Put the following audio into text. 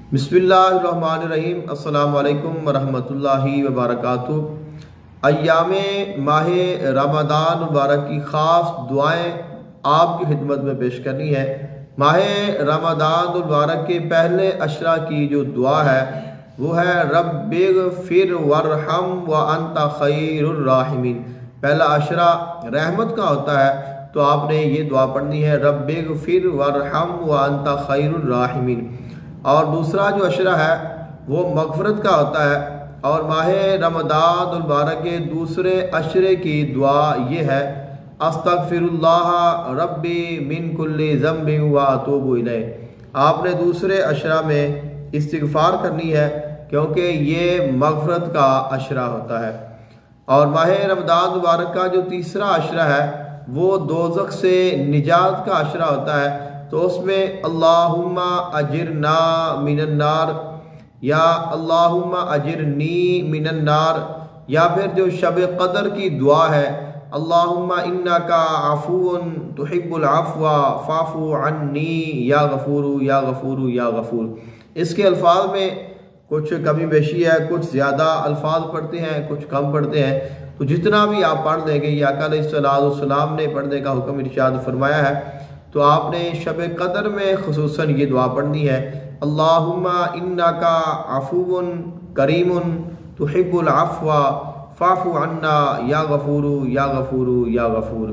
बिस्मिल्लाहिर्रहमानिर्रहीम। अस्सलामु अलैकुम वरहमतुल्लाहि वबरकातुहू। अय्यामे माह रमदान मुबारक की ख़ास दुआएं आपकी खिदमत में पेश करनी है। माह रमदान मुबारक के पहले अशरा की जो दुआ है वो है रब्बिग़फिर वरहम व अंता खैरुर राहिमीन। पहला अशरा रहमत का होता है तो आपने ये दुआ पढ़नी है रब्बिग़फिर वरहम व अंता खैरुर राहिमीन। और दूसरा जो अशरा है वो मग़फ़िरत का होता है। और माह रमदान मुबारक के दूसरे अशरे की दुआ ये है अस्तग़फ़िरुल्लाह रब्बी मिन कुल्ली ज़ंबिन व अतूबु इलैह। आपने दूसरे अशरा में इस्तिग़फ़ार करनी है क्योंकि ये मग़फ़िरत का अशरा होता है। और माह रमदान मुबारक का जो तीसरा अशरा है वो दोज़ख से निजात का अशरा होता है। तो उसमें अल्लाहुम्मा अजिरना मिनन्नार या अल्लाहुम्मा अजिरनी मिनन्नार, या फिर जो शब क़दर की दुआ है अल्लाहुम्मा इन्नका अफ़ूउन तुहिब्बुल अफ़्वा फ़अफ़ू अन्नी या गफ़ूरु या गफ़ूरु या गफ़ूर। इसके अल्फाज में कुछ कमी बेशी है, कुछ ज़्यादा अल्फाज पढ़ते हैं, कुछ कम पढ़ते हैं। तो जितना भी आप पढ़ लेंगे या आका अलैहिस्सलाम ने पढ़ने का हुक्म इरशाद फरमाया है तो आपने शब क़दर में खुसूसन ये दुआ पढ़नी है अल्लाहुम्मा इन्नका अफ़ूउन करीमुन तुहिब्बुल अफ़्वा फ़अफ़ू अन्ना या गफ़ूरु या गफ़ूरु या गफ़ूर।